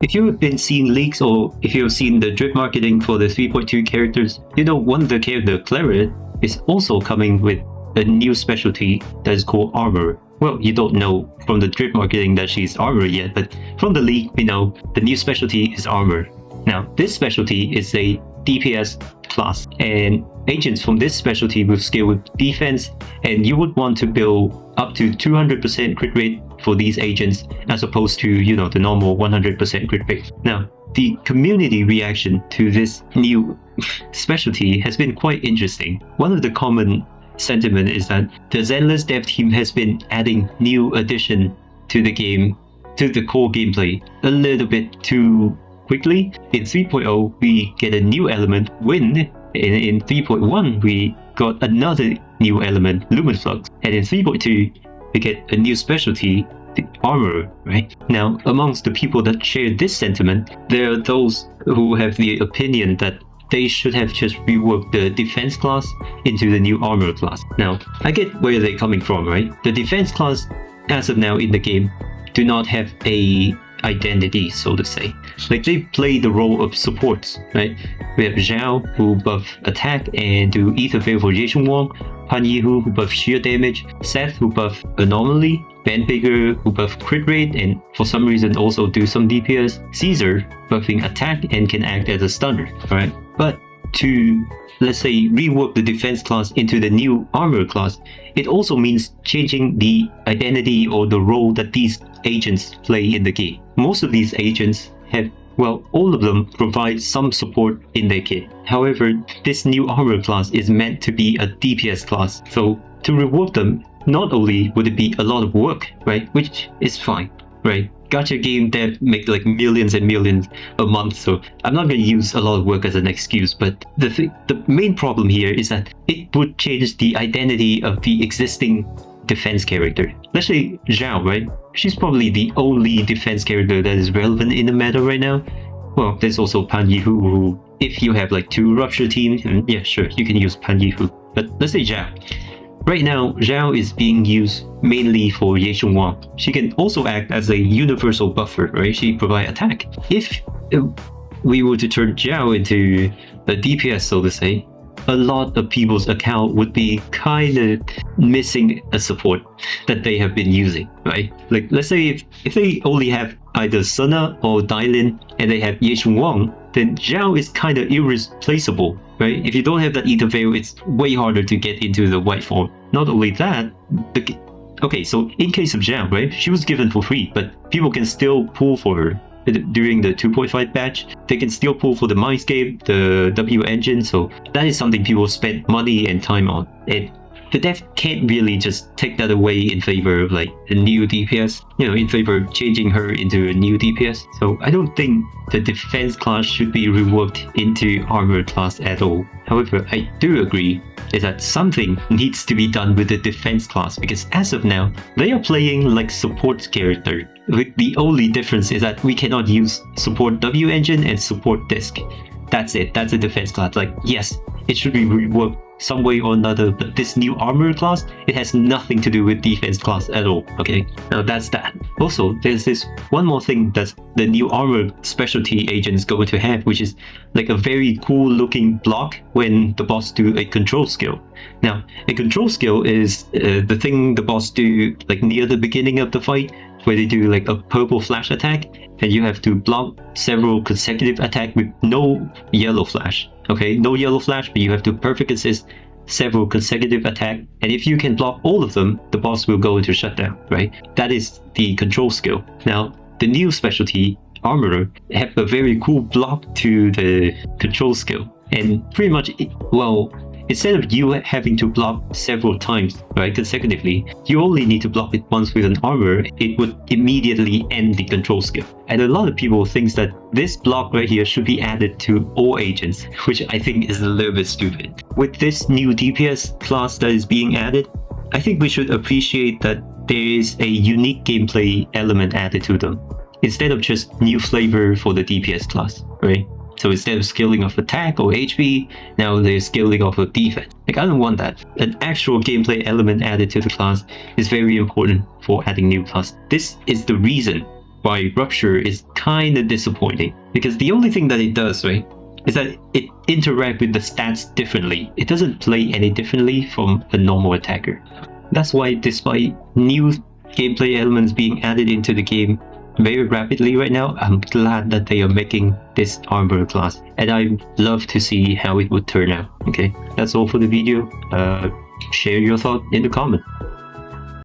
If you've been seeing leaks or if you've seen the drip marketing for the 3.2 characters, you know one of the character, Claret, is also coming with a new specialty that is called Armor. Well, you don't know from the drip marketing that she's Armor yet, but from the leak, we know the new specialty is Armor. Now, this specialty is a DPS class, and agents from this specialty will scale with defense, and you would want to build up to 200% crit rate for these agents as opposed to, you know, the normal 100% crit rate. Now, the community reaction to this new specialty has been quite interesting. One of the common sentiment is that the Zenless dev team has been adding new addition to the game, to the core gameplay, a little bit too quickly. In 3.0, we get a new element, Wind. In 3.1, we got another new element, Lumen Flux. And in 3.2, we get a new specialty, the Armor, right? Now, amongst the people that share this sentiment, there are those who have the opinion that they should have just reworked the defense class into the new Armor class. Now, I get where they're coming from, right? The defense class, as of now in the game, do not have a identity, so to say. Like, they play the role of supports, right? We have Zhao, who buff attack and do Ether Veil for Ye Wong, Pan Yihu, who buff sheer damage, Seth, who buff anomaly, Bandbigger, who buff crit rate and for some reason also do some DPS, Caesar, buffing attack and can act as a stunner, right? But to, let's say, rework the defense class into the new Armor class, it also means changing the identity or the role that these agents play in the game. Most of these agents have, well, all of them provide some support in their kit. However, this new Armor class is meant to be a DPS class, so to rework them, not only would it be a lot of work, right, which is fine, right? Gacha game dev make like millions and millions a month, so I'm not going to use a lot of work as an excuse, but the main problem here is that it would change the identity of the existing defense character. Let's say Zhao, right? She's probably the only defense character that is relevant in the meta right now. Well, there's also Pan Yihu, who, if you have like two Rupture teams, yeah, sure, you can use Pan Yihu. But let's say Zhao. Right now, Zhao is being used mainly for Ye Wang. She can also act as a universal buffer, right? She provides attack. If we were to turn Zhao into a DPS, so to say, a lot of people's account would be kind of missing a support that they have been using, right? Like, let's say if they only have either Suna or Dailin and they have Ye Wang, then Zhao is kind of irreplaceable, right? If you don't have that Ether Veil, it's way harder to get into the white form. Not only that, okay, so in case of Zhao, right, she was given for free, but people can still pull for her. During the 2.5 batch, they can still pull for the Mindscape, the W engine, so that is something people spend money and time on. And the dev can't really just take that away in favor of like a new DPS, you know, in favor of changing her into a new DPS. So I don't think the defense class should be reworked into Armor class at all. However, I do agree is that something needs to be done with the defense class, because as of now, they are playing like support character. The only difference is that we cannot use support W engine and support disc. That's it. That's a defense class. Like, yes, it should be reworked some way or another, but this new Armor class, it has nothing to do with defense class at all. Okay, now that's that. Also, there's this one more thing that the new Armor specialty agent is going to have, which is like a very cool looking block when the boss do a control skill. Now, a control skill is the thing the boss do like near the beginning of the fight, where they do like a purple flash attack, and you have to block several consecutive attacks with no yellow flash. Okay, no yellow flash, but you have to perfect assist several consecutive attacks, and if you can block all of them, the boss will go into shutdown, right? That is the control skill. Now, the new specialty, Armorer, have a very cool block to the control skill, and pretty much, well, instead of you having to block several times, right, consecutively, you only need to block it once with an Armor. It would immediately end the control skill. And a lot of people think that this block right here should be added to all agents, which I think is a little bit stupid. With this new DPS class that is being added, I think we should appreciate that there is a unique gameplay element added to them, instead of just new flavor for the DPS class, right? So instead of scaling off attack or HP, now they're scaling off of defense. Like, I don't want that. An actual gameplay element added to the class is very important for adding new class. This is the reason why Rupture is kinda disappointing. Because the only thing that it does, right, is that it interacts with the stats differently. It doesn't play any differently from a normal attacker. That's why despite new gameplay elements being added into the game very rapidly right now, I'm glad that they are making this armor class, and I'd love to see how it would turn out. Okay, that's all for the video. Share your thought in the comment.